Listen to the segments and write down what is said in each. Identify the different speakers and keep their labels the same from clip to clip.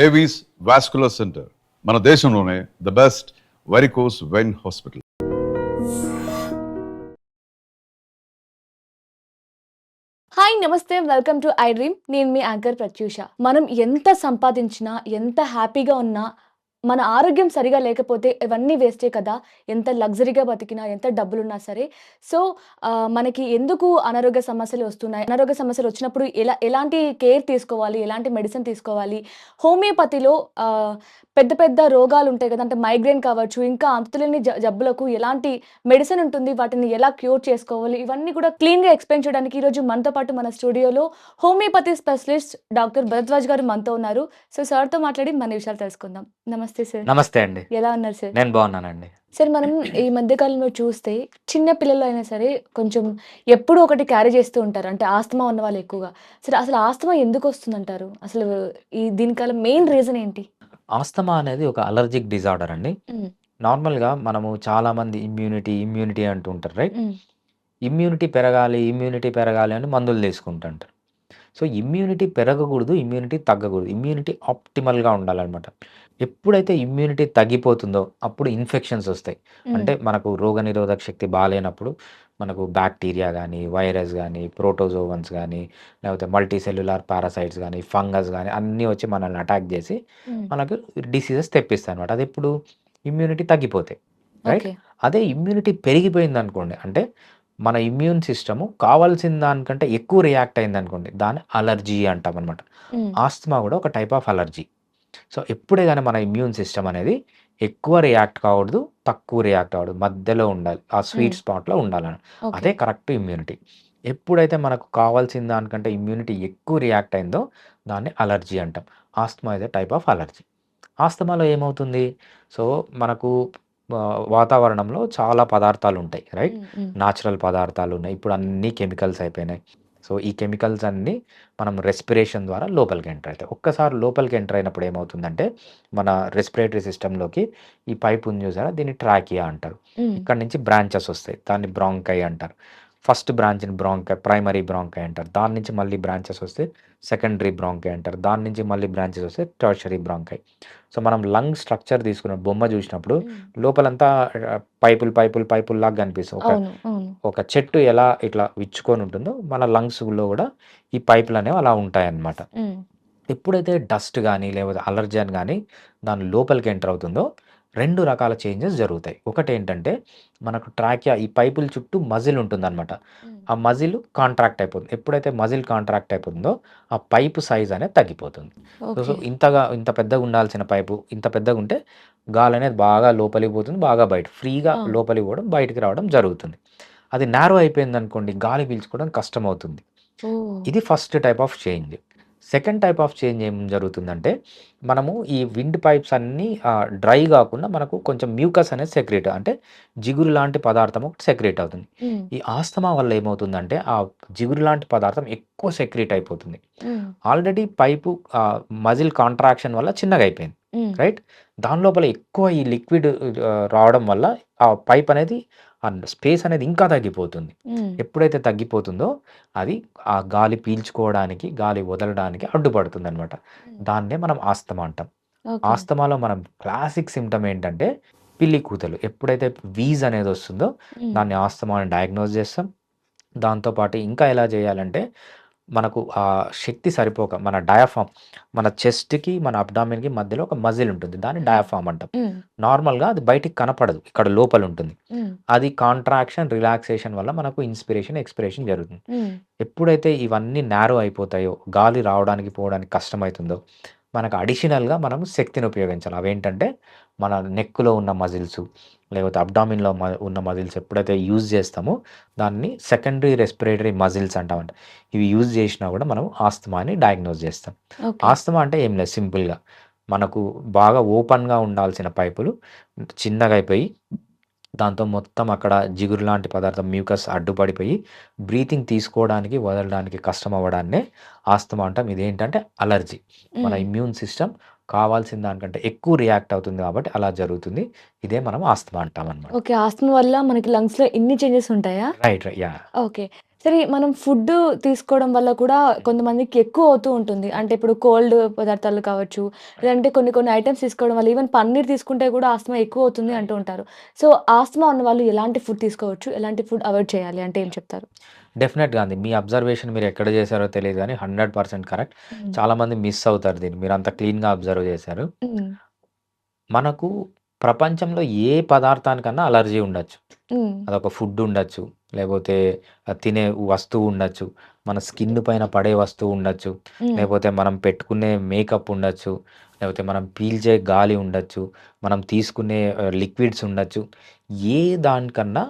Speaker 1: Avis vascular centre మన దేశంలోనే the best varicose vein hospital.
Speaker 2: Hi నమస్తే, వెల్కమ్ టు ఐ డ్రీమ్. నేను మీ anchor Pratyusha. మనం ఎంత సంపాదించినా, ఎంత హ్యాపీగా ఉన్నా, మన ఆరోగ్యం సరిగా లేకపోతే ఇవన్నీ వేస్టే కదా. ఎంత లగ్జరీగా బతికినా, ఎంత డబ్బులున్నా సరే. సో మనకి ఎందుకు అనారోగ్య సమస్యలు వస్తున్నాయి, అనారోగ్య సమస్యలు వచ్చినప్పుడు ఎలాంటి కేర్ తీసుకోవాలి, ఎలాంటి మెడిసిన్ తీసుకోవాలి, హోమియోపతిలో పెద్ద పెద్ద రోగాలు ఉంటాయి కదా, అంటే మైగ్రేన్ కావచ్చు, ఇంకా అంతులేని జబ్బులకు ఎలాంటి మెడిసిన్ ఉంటుంది, వాటిని ఎలా క్యూర్ చేసుకోవాలి, ఇవన్నీ కూడా క్లీన్గా ఎక్స్ప్లెయిన్ చేయడానికి ఈరోజు మనతో పాటు మన స్టూడియోలో హోమియోపతి స్పెషలిస్ట్ డాక్టర్ భరద్వాజ్ గారు మనతో ఉన్నారు. సో సార్తో మాట్లాడి మన విషయాలు తెలుసుకుందాం. నమస్తే సార్.
Speaker 3: నమస్తే అండి.
Speaker 2: ఎలా ఉన్నారు సార్?
Speaker 3: నేను బాగున్నానండి.
Speaker 2: సార్, మనం ఈ మధ్య కాలంలో చూస్తే చిన్న పిల్లలు అయినా సరే కొంచెం ఎప్పుడూ ఒకటి క్యారీ చేస్తూ ఉంటారు. అంటే ఆస్తమా ఉన్న వాళ్ళు ఎక్కువగా. సరే, అసలు ఆస్తమా ఎందుకు వస్తుందంటారు? అసలు దీనికల మెయిన్ రీజన్ ఏంటి?
Speaker 3: ఆస్తమా అనేది ఒక అలర్జిక్ డిజార్డర్ అండి. నార్మల్‌గా మనము చాలామంది ఇమ్యూనిటీ అంటూ ఉంటారు, రైట్? ఇమ్యూనిటీ పెరగాలి అని మందులు తీసుకుంటుంటారు. సో, ఇమ్యూనిటీ పెరగకూడదు, ఇమ్యూనిటీ తగ్గకూడదు. ఇమ్యూనిటీ ఆప్టిమల్‌గా ఉండాలనమాట. ఎప్పుడైతే ఇమ్యూనిటీ తగ్గిపోతుందో అప్పుడు ఇన్ఫెక్షన్స్ వస్తాయి. అంటే మనకు రోగనిరోధక శక్తి బాలేనప్పుడు మనకు బ్యాక్టీరియా గానీ, వైరస్ గానీ, ప్రోటోజోవన్స్ గానీ, లేకపోతే మల్టీసెల్యులార్ పారాసైట్స్ గానీ, ఫంగస్ గానీ అన్నీ వచ్చి మనల్ని అటాక్ చేసి మనకు డిసీజెస్ తెప్పిస్తాయనమాట. అదెప్పుడు ఇమ్యూనిటీ తగ్గిపోతే, రైట్?
Speaker 2: ఓకే.
Speaker 3: అదే ఇమ్యూనిటీ పెరిగిపోయిందనుకోండి, అంటే మన ఇమ్యూన్ సిస్టము కావాల్సిన దానికంటే ఎక్కువ రియాక్ట్ అయిందనుకోండి, దాన్ని అలర్జీ అంటామనమాట. ఆస్తమా కూడా ఒక టైప్ ఆఫ్ అలర్జీ. సో, ఎప్పుడే గాని మన ఇమ్యూన్ సిస్టమ్ అనేది ఎక్కువ రియాక్ట్ కావద్దు, తక్కువ రియాక్ట్ అవ్వదు. మధ్యలో ఉండాలి. ఆ స్వీట్ స్పాట్‌లో ఉండాలని. అదే కరెక్ట్ ఇమ్యూనిటీ. ఎప్పుడైతే మనకు కావాల్సిన దానికంటే ఇమ్యూనిటీ ఎక్కువ రియాక్ట్ అయిందో దాన్ని అలర్జీ అంటాం. Asthma is a type of allergy. ఆస్తమాలో ఏమవుతుంది? సో, మనకు వాతావరణంలో చాలా పదార్థాలుంటాయి, రైట్? న్యాచురల్ పదార్థాలున్నాయి. ఇప్పుడు అన్నీ కెమికల్స్ అయిపోయినాయి. సో, ఈ కెమికల్స్ అన్నీ మనం రెస్పిరేషన్ ద్వారా లోపలికి ఎంటర్ అవుతాయి. ఒక్కసారి లోపలికి ఎంటర్ అయినప్పుడు ఏమవుతుందంటే, మన రెస్పిరేటరీ సిస్టమ్‌లోకి ఈ పైప్ ఉంది చూసారా? దీన్ని ట్రాకియా అంటారు. ఇక్కడి నుంచి బ్రాంచెస్ వస్తాయి. దాన్ని బ్రాంకై అంటారు. ఫస్ట్ బ్రాంచ్‌ని ప్రైమరీ బ్రాంకై అంటారు. దాని నుంచి మళ్ళీ బ్రాంచెస్ వస్తే సెకండరీ బ్రాంకై అంటారు. దాని నుంచి మళ్ళీ బ్రాంచెస్ వస్తే టెర్షరీ బ్రాంకై. సో, మనం లంగ్ స్ట్రక్చర్ తీసుకున్న బొమ్మ చూసినప్పుడు లోపలంతా పైపుల్లాగా కనిపిస్తుంది. ఒక చెట్టు ఎలా ఇట్లా విచ్చుకొని ఉంటుందో మన లంగ్స్‌లో కూడా ఈ పైపులనేవి అలా ఉంటాయన్నమాట. ఎప్పుడైతే డస్ట్ గానీ, లేకపోతే అలర్జన్ గానీ దాని లోపలికి ఎంటర్ అవుతుందో 2 రకాల చేంజెస్ జరుగుతాయి. ఒకటేంటంటే మనకు ట్రాకియా ఈ పైపుల చుట్టూ మజిల్ ఉంటుందన్నమాట. ఆ మజిల్ కాంట్రాక్ట్ అయిపోతుంది. ఎప్పుడైతే మజిల్ కాంట్రాక్ట్ అయిపోతుందో ఆ పైపు సైజ్ అనేది తగ్గిపోతుంది. సో, ఇంత పెద్దగా ఉండాల్సిన పైపు ఇంత పెద్దగుంటే గాలనేది బాగా లోపలికి పోతుంది. బాగా ఫ్రీగా లోపలికి పోవడం, బయటికి రావడం జరుగుతుంది. అది నారో అయిపోయిందనుకోండి, గాలి పీల్చుకోవడం కష్టమవుతుంది. ఇది first type of change. Second type of change ఏం జరుగుతుందంటే, మనము ఈ విండ్ పైప్స్ అన్నీ డ్రై గాకుండా మనకు కొంచెం మ్యూకస్ అనేది సెక్రీట్, అంటే జిగురు లాంటి పదార్థం ఒకటి సెక్రీట్ అవుతుంది. ఈ ఆస్తమా వల్ల ఏమవుతుందంటే, ఆ జిగురు లాంటి పదార్థం ఎక్కువ సెక్రీట్ అయిపోతుంది. ఆల్రెడీ పైపు మజిల్ కాంట్రాక్షన్ వల్ల చిన్నగా అయిపోయింది, రైట్? దాని లోపల ఎక్కువ ఈ లిక్విడ్ రావడం వల్ల ఆ పైప్ అనేది స్పేస్ అనేది ఇంకా తగ్గిపోతుంది. ఎప్పుడైతే తగ్గిపోతుందో అది ఆ గాలి పీల్చుకోవడానికి, గాలి వదలడానికి అడ్డుపడుతుందనమాట. దాన్నే మనం ఆస్తమా అంటాం. ఆస్తమాలో మనం క్లాసిక్ సిమ్టమ్ ఏంటంటే పిల్లి కూతలు. ఎప్పుడైతే వీజ్ అనేది వస్తుందో దాన్ని ఆస్తమా అని డయాగ్నోస్ చేస్తాం. దాంతో పాటు ఇంకా ఎలా చేయాలంటే, మనకు ఆ శక్తి సరిపోక మన డయాఫ్రామ్, మన చెస్ట్‌కి, మన అబ్డామిన్‌కి మధ్యలో ఒక మజిల్ ఉంటుంది. దాన్ని డయాఫ్రామ్ అంటాం. నార్మల్‌గా అది బయటికి కనపడదు. ఇక్కడ లోపల ఉంటుంది. అది కాంట్రాక్షన్, రిలాక్సేషన్ వల్ల మనకు ఇన్స్పిరేషన్, ఎక్స్‌పిరేషన్ జరుగుతుంది. ఎప్పుడైతే ఇవన్నీ నారో అయిపోతాయో, గాలి రావడానికి, పోవడానికి కష్టమవుతుందో, మనకు అడిషనల్‌గా మనం శక్తిని ఉపయోగించాలి. అవేంటంటే మన నెక్‌లో ఉన్న మజిల్స్, లేకపోతే అబ్డామిన్‌లో ఉన్న మజిల్స్ ఎప్పుడైతే యూజ్ చేస్తామో దాన్ని సెకండరీ రెస్పిరేటరీ మజిల్స్ అంటామంట. ఇవి యూజ్ చేసినా కూడా మనం ఆస్తమాని డయాగ్నోస్ చేస్తాం. ఆస్తమా అంటే ఏం లేదు, సింపుల్‌గా మనకు బాగా ఓపెన్‌గా ఉండాల్సిన పైపులు చిన్నగా అయిపోయి దాంతో మొత్తం అక్కడ జిగురు లాంటి పదార్థం మ్యూకస్ అడ్డుపడిపోయి బ్రీతింగ్ తీసుకోవడానికి, వదలడానికి కష్టం అవ్వడాన్నే ఆస్తమా అంటాం. ఇదేంటంటే అలర్జీ. మన ఇమ్యూన్ సిస్టమ్ కావాల్సిన దానికంటే ఎక్కువ రియాక్ట్ అవుతుంది కాబట్టి అలా జరుగుతుంది. ఇదే మనం ఆస్తమా అంటామనమాట.
Speaker 2: ఓకే. ఆస్తమా వల్ల మనకి లంగ్స్‌లో ఇన్ని చేంజెస్ ఉంటాయా?
Speaker 3: రైట్. యాహ్!
Speaker 2: ఓకే. సరే మనం ఫుడ్ తీసుకోవడం వల్ల కూడా కొంతమందికి ఎక్కువ అవుతూ ఉంటుంది. అంటే ఇప్పుడు కోల్డ్ పదార్థాలు కావచ్చు, లేదంటే కొన్ని కొన్ని ఐటెమ్స్ తీసుకోవడం వల్ల ఈవెన్ పన్నీర్ తీసుకుంటే కూడా ఆస్తమా ఎక్కువ అవుతుంది అంటూ ఉంటారు. సో, ఆస్తమా ఉన్నవాళ్ళు ఎలాంటి ఫుడ్ తీసుకోవచ్చు? ఎలాంటి ఫుడ్ అవాయిడ్ చేయాలి అంటే ఏం చెప్తారు?
Speaker 3: డెఫినెట్‌గా అండి. మీ అబ్జర్వేషన్ మీరు ఎక్కడ చేశారో తెలీదు గానీ 100% కరెక్ట్.
Speaker 2: హ్మ్.
Speaker 3: చాలామంది మిస్ అవుతారు దీన్ని. మీరంత క్లీన్‌గా అబ్జర్వ్ చేశారు.
Speaker 2: హ్మ్.
Speaker 3: మనకు ప్రపంచంలో ఏ పదార్థానికన్నా అలర్జీ ఉండొచ్చు.
Speaker 2: హ్మ్.
Speaker 3: అదొక ఫుడ్ ఉండొచ్చు. లేపోతే తినే వస్తువు ఉండొచ్చు. మన స్కిన్ పైన పడే వస్తువు ఉండొచ్చు.
Speaker 2: హ్మ్.
Speaker 3: లేపోతే మనం పెట్టుకునే మేకప్ ఉండొచ్చు. లేపోతే మనం పీల్చే గాలి ఉండొచ్చు. మనం తీసుకునే లిక్విడ్స్ ఉండొచ్చు. ఏ దానికన్నా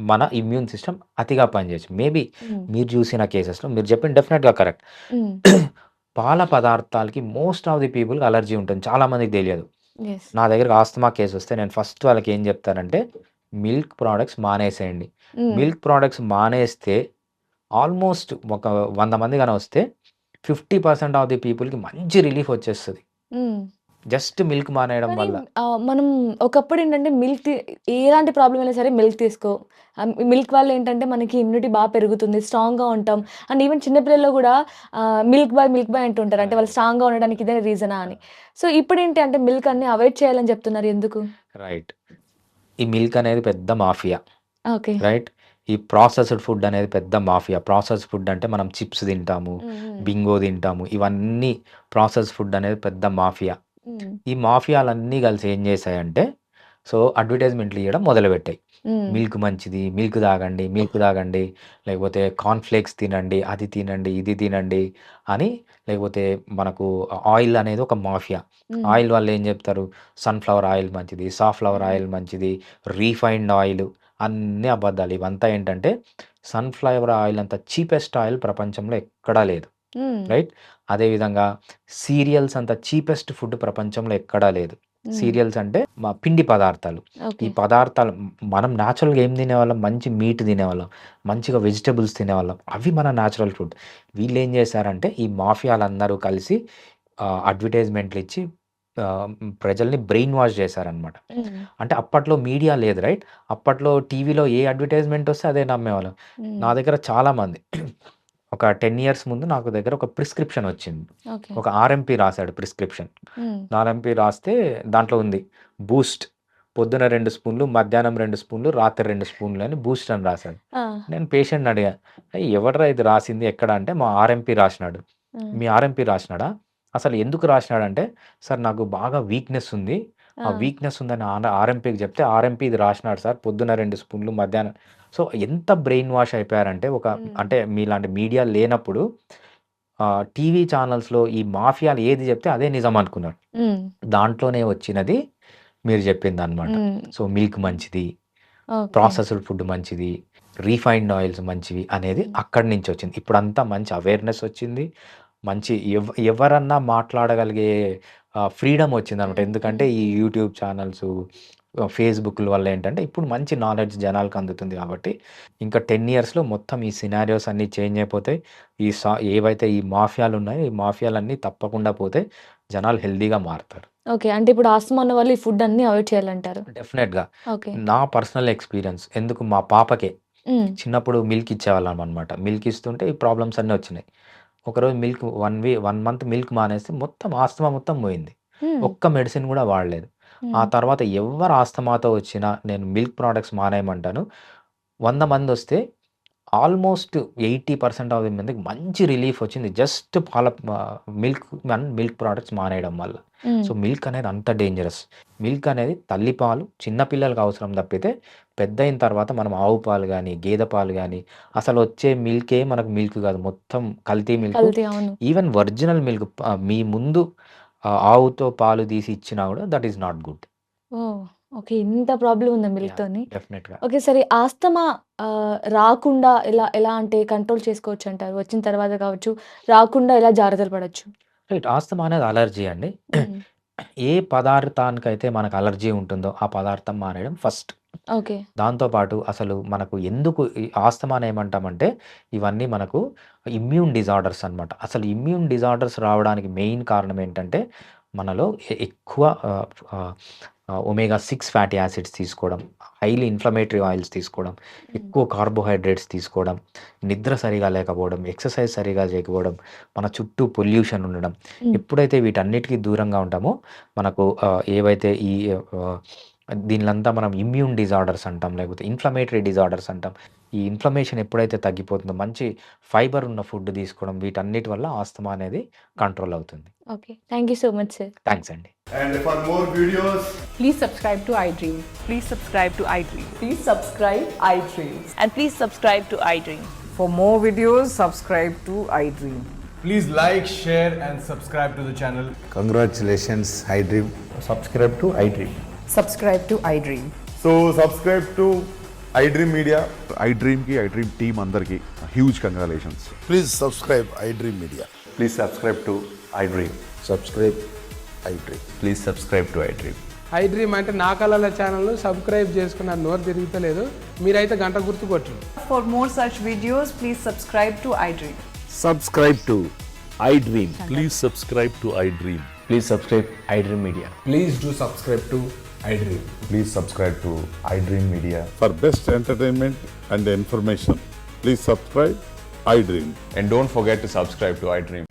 Speaker 3: మన ఇమ్యూన్ సిస్టమ్ అతిగా పనిచేయచ్చు. మేబీ
Speaker 2: హ్మ్.
Speaker 3: మీరు చూసిన కేసెస్‌లో మీరు చెప్పింది డెఫినిట్‌గా కరెక్ట్.
Speaker 2: హ్మ్.
Speaker 3: పాల పదార్థాలకి మోస్ట్ ఆఫ్ ది పీపుల్‌కి అలర్జీ ఉంటుంది. చాలా మందికి తెలియదు.
Speaker 2: యెస్.
Speaker 3: నా దగ్గరకి ఆస్తమా కేసొస్తే నేను ఫస్ట్ వాళ్ళకేం జెప్తానంటే, మిల్క్ ప్రొడక్ట్స్ మానేసేయండి.
Speaker 2: హ్మ్.
Speaker 3: మిల్క్ ప్రొడక్ట్స్ మానేస్తే ఆల్మోస్ట్ ఒక 100 మంది గాని వస్తే 50% ఆఫ్ ది పీపుల్‌కి మంచి రిలీఫ్ వచ్చేస్తది.
Speaker 2: హ్మ్.
Speaker 3: జస్ట్ మిల్క్ మానేయడం
Speaker 2: కానీ
Speaker 3: వల్ల.
Speaker 2: మనం ఒకప్పుడేంటంటే ఎలాంటి ప్రాబ్లమ్ అయినా సరే మిల్క్ తీసుకో. మిల్క్ వల్ల ఏంటంటే మనకి ఇమ్యూనిటీ పెరుగుతుంది. స్ట్రాంగ్‌గా ఉంటాం. అండ్ ఈవెన్ చిన్న పిల్లల్లో గూడా మిల్క్ బాయ్ అంటుంటారు. అంటే వాళ్ళు
Speaker 3: రైట్.
Speaker 2: స్ట్రాంగ్‌గా ఉండడానికి ఇదే రీజనా అని. సో, ఇప్పుడేంటి అంటే మిల్క్ అన్ని అవాయిడ్ చేయాలని చెప్తున్నారు. ఎందుకు?
Speaker 3: రైట్. ఈ మిల్క్ అనేది పెద్ద మాఫియా.
Speaker 2: ఓకే.
Speaker 3: రైట్. ఈ ప్రాసెస్డ్ ఫుడ్ అనేది పెద్ద మాఫియా. ప్రాసెస్డ్ ఫుడ్ అంటే మనం చిప్స్ తింటాము,
Speaker 2: హ్మ్. హ్మ్.
Speaker 3: బింగో తింటాము. ఇవన్నీ ప్రాసెస్డ్ ఫుడ్ అనేది పెద్ద మాఫియా.
Speaker 2: హ్మ్.
Speaker 3: ఈ మాఫియాలన్నీ కలిసి ఏం చేశాయంటే, సో, అడ్వర్టైజ్‌మెంట్లు ఇయ్యడం మొదలుపెట్టాయి.
Speaker 2: హ్మ్.
Speaker 3: మిల్క్ మంచిది, మిల్క్ తాగండి, మిల్క్ తాగండి, లేకపోతే కార్న్ ఫ్లేక్స్ తినండి, అది తినండి, ఇది తినండి అని, లేకపోతే మనకు ఆయిల్ అనేది ఒక మాఫియా.
Speaker 2: హ్మ్.
Speaker 3: ఆయిల్ వాళ్ళు ఏం చెప్తారు, సన్‌ఫ్లవర్ ఆయిల్ మంచిది, సాఫ్లవర్
Speaker 2: హ్మ్.
Speaker 3: ఆయిల్ మంచిది, రీఫైన్డ్ ఆయిల్ అన్నీ అబద్దాలు. ఇవంతా ఏంటంటే, సన్‌ఫ్లవర్ ఆయిల్ అంత చీపెస్ట్ ఆయిల్ ప్రపంచంలో ఎక్కడా లేదు.
Speaker 2: హ్మ్.
Speaker 3: రైట్. అదేవిధంగా సీరియల్స్ అంత చీపెస్ట్ ఫుడ్ ప్రపంచంలో ఎక్కడా లేదు.
Speaker 2: హ్మ్.
Speaker 3: సీరియల్స్ అంటే పిండి పదార్థాలు. ఈ
Speaker 2: ఓకే.
Speaker 3: పదార్థాలు మనం నేచురల్‌గా ఏం తినేవాళ్ళం? మంచి మీట్ తినేవాళ్ళం. మంచిగా వెజిటబుల్స్ తినేవాళ్ళం. అవి మన నేచురల్ ఫుడ్. వీళ్ళేం చేశారంటే ఈ మాఫియాలందరూ కలిసి అడ్వర్టైజ్‌మెంట్‌లిచ్చి ప్రజల్ని బ్రెయిన్ వాష్ చేశారనమాట.
Speaker 2: హ్మ్.
Speaker 3: అంటే అప్పట్లో మీడియా లేదు రైట్. అప్పట్లో టీవీలో ఏ అడ్వర్టైజ్‌మెంట్ వస్తే అదే నమ్మేవాళ్ళం.
Speaker 2: హ్మ్.
Speaker 3: నా దగ్గర చాలామంది ఒక 10 ఇయర్స్ ముందు నాకు దగ్గర ఒక ప్రిస్క్రిప్షన్ వచ్చింది.
Speaker 2: ఓకే.
Speaker 3: ఒక ఆర్ఎంపీ రాసాడు ప్రిస్క్రిప్షన్.
Speaker 2: హ్మ్.
Speaker 3: ఆర్ఎంపీ రాస్తే దాంట్లో ఉంది. బూస్ట్ పొద్దున 2 స్పూన్లు, మధ్యాహ్నం 2 స్పూన్లు, రాత్రి 2 స్పూన్లు అని బూస్ట్ అని రాసాడు.
Speaker 2: ఆ!
Speaker 3: నేను పేషెంట్‌ని అడిగా, "ఏయ్! ఎవడ్రా ఇది రాసింది ఎక్కడ?" అంటే మా ఆర్ఎంపీ రాసినాడు.
Speaker 2: హ్మ్.
Speaker 3: "మీ ఆర్ఎంపీ రాసినాడా? అసలు ఎందుకు రాసినాడంటే, సార్ నాకు బాగా వీక్‌నెస్ ఉంది.
Speaker 2: ఆ!
Speaker 3: ఆ వీక్‌నెస్ ఉందని ఆర్ఎంపీకి చెప్తే, ఆర్ఎంపీ ఇది రాసినాడు సార్ పొద్దున 2 స్పూన్లు, మధ్యాహ్నం." సో, ఎంత బ్రెయిన్ వాష్ అయిపోయారంటే
Speaker 2: హ్మ్.
Speaker 3: అంటే మీలాంటి మీడియా లేనప్పుడు టీవీ ఛానల్స్‌లో ఈ మాఫియాలు ఏది చెప్తే అదే నిజం అనుకున్నారు.
Speaker 2: హ్మ్.
Speaker 3: దాంట్లోనే వచ్చినది మీరు చెప్పిందనమాట.
Speaker 2: హ్మ్.
Speaker 3: సో, మిల్క్ మంచిది,
Speaker 2: ఓకే.
Speaker 3: ప్రాసెస్డ్ ఫుడ్ మంచిది, రీఫైన్డ్ ఆయిల్స్ మంచివి అనేది
Speaker 2: హ్మ్.
Speaker 3: అక్కడి నుంచొచ్చింది. ఇప్పుడంతా మంచి అవేర్‌నెస్ వచ్చింది. మంచి ఎవరన్నా మాట్లాడగలిగే ఫ్రీడమ్ వచ్చిందనమాట.
Speaker 2: హ్మ్.
Speaker 3: ఎందుకంటే
Speaker 2: హ్మ్.
Speaker 3: ఈ
Speaker 2: హ్మ్.
Speaker 3: యూట్యూబ్ ఛానల్సు, ఫేస్‌బుక్‌ల వల్ల ఏంటంటే ఇప్పుడు మంచి నాలెడ్జ్ జనాలకి అందుతుంది కాబట్టి, ఇంకా 10 ఇయర్స్‌లో మొత్తం ఈ సినారియోస్ అన్నీ చేంజ్ అయిపోతాయి. ఏవైతే ఈ మాఫియాలున్నాయో, ఈ మాఫియాలన్నీ తప్పకుండా పోతే జనాలు హెల్తీగా మారతారు.
Speaker 2: ఓకే. అంటే ఇప్పుడు ఆస్తమా ఉన్న వాళ్ళు ఈ ఫుడ్ అన్నీ అవాయిడ్ చేయాలంటారు.
Speaker 3: డెఫినెట్‌గా.
Speaker 2: ఓకే.
Speaker 3: నా పర్సనల్ ఎక్స్‌పీరియన్స్. ఎందుకు మా పాపకే
Speaker 2: హ్మ్.
Speaker 3: చిన్నప్పుడు మిల్క్ ఇచ్చేవాళ్ళమనమాట. మిల్క్ ఇస్తుంటే ఈ ప్రాబ్లమ్స్ అన్నీ వచ్చినాయి. ఒకరోజు 1 మంత్ మిల్క్ మానేస్తే మొత్తం ఆస్తమా మొత్తం పోయింది.
Speaker 2: హ్మ్.
Speaker 3: ఒక్క మెడిసిన్ గూడా వాడలేదు. ఆ
Speaker 2: హ్మ్.
Speaker 3: తర్వాత ఎవ్వరు ఆస్తమాతో వచ్చినా నేను మిల్క్ ప్రొడక్ట్స్ మానేయమంటాను. 100 మందొస్తే ఆల్మోస్ట్ 80% ఆఫ్ ది మందికి మంచి రిలీఫ్ వచ్చింది. జస్ట్ మిల్క్ ప్రొడక్ట్స్ మానేయడం వల్ల.
Speaker 2: హ్మ్.
Speaker 3: సో, మిల్క్ అనేది అంత డేంజరస్. మిల్క్ అనేది తల్లి పాలు చిన్న పిల్లలకి అవసరం తప్పితే, పెద్దయిన తర్వాత మనం ఆవు పాలు గాని, గేదె పాలు గాని, అసలొచ్చే మిల్కే మనకు మిల్క్ కాదు. మొత్తం కల్తీ మిల్కు.
Speaker 2: కల్తీ అవును.
Speaker 3: ఈవెన్ ఒరిజినల్ మిల్క్ మీ ముందు ఆవుతో పాలు తీసి ఇచ్చినా గూడా that is not good.
Speaker 2: Oh! Okay. ఇంత ప్రాబ్లమ్ ఉందా
Speaker 3: యాహ్!
Speaker 2: మిల్క్‌తోని?
Speaker 3: డెఫినెట్‌గా.
Speaker 2: ఓకే. సరే ఆస్తమా రాకుండా ఎలా అంటే కంట్రోల్ చేసుకోవచ్చంటారు? వచ్చిన తర్వాత కావచ్చు, రాకుండా ఎలా జాగ్రత్తలు పడొచ్చు?
Speaker 3: రైట్. ఆస్తమా అనేది అలర్జీ అండి.
Speaker 2: హ్మ్.
Speaker 3: ఏ పదార్థానికైతే మనకు అలర్జీ ఉంటుందో, ఆ పదార్థం మానేయడం ఫస్ట్.
Speaker 2: ఓకే.
Speaker 3: దాంతో పాటు అసలు మనకు ఎందుకు ఈ ఆస్తమాని ఏమంటామంటే, ఇవన్నీ మనకు ఇమ్యూన్ డిజార్డర్స్ అనమాట. అసలు ఇమ్యూన్ డిజార్డర్స్ రావడానికి మెయిన్ కారణం ఏంటంటే, మనలో ఎక్కువ ఆహ్, ఆహ్, omega-6 ఫ్యాటీ యాసిడ్స్ తీసుకోవడం, హైలీ ఇన్ఫ్లమేటరీ ఆయిల్స్ తీసుకోవడం, ఎక్కువ కార్బోహైడ్రేట్స్ తీసుకోవడం, నిద్ర సరిగా లేకపోవడం, ఎక్సర్సైజ్ సరిగా చేయకపోవడం, మన చుట్టూ పొల్యూషన్ ఉండడం. ఎప్పుడైతే వీటన్నిటికీ దూరంగా ఉంటామో మనకు ఏవైతే ఈ దీనిలంతా మనం ఇమ్యూన్ డిజార్డర్స్ అంటాం, లేకపోతే ఇన్ఫ్లమేటరీ డిజార్డర్స్ అంటాం. ఈ ఇన్ఫ్లమేషన్ ఎప్పుడైతే తగ్గిపోతుందో మంచి ఫైబర్ ఉన్న ఫుడ్ తీసుకోవడం, వీటన్నిటి వల్ల ఆస్తమా అనేది కంట్రోల్ అవుతుంది.
Speaker 2: Okay. Thank you so much sir.
Speaker 3: Thanks అండి.
Speaker 4: And for more videos,
Speaker 5: Please subscribe to iDream.
Speaker 6: Please subscribe to iDream.
Speaker 5: Please subscribe iDream.
Speaker 6: And please subscribe to iDream.
Speaker 5: For more videos, subscribe to iDream.
Speaker 4: please like, share, and subscribe to the channel.
Speaker 7: Congratulations, iDream.
Speaker 3: Subscribe to iDream.
Speaker 5: Subscribe to iDream.
Speaker 4: So subscribe to iDream Media.
Speaker 8: iDream team అందరికి huge congratulations.
Speaker 7: Please subscribe iDream Media.
Speaker 9: Please subscribe to iDream.
Speaker 7: Subscribe iDream.
Speaker 9: Please subscribe to iDream.
Speaker 10: iDream అంటే నా కళల ఛానల్ను subscribe చేసుకున్న నోరు తిరుగుతలేదు, మీరైతే గంట గుర్తు కొట్టండి.
Speaker 5: For more such videos, please subscribe to iDream.
Speaker 11: Subscribe to iDream. Please subscribe to iDream.
Speaker 9: Please subscribe iDream Media.
Speaker 4: Please do subscribe to iDream.
Speaker 9: Please subscribe to iDream Media.
Speaker 8: For best entertainment and information, please subscribe iDream.
Speaker 9: And don't forget to subscribe to iDream.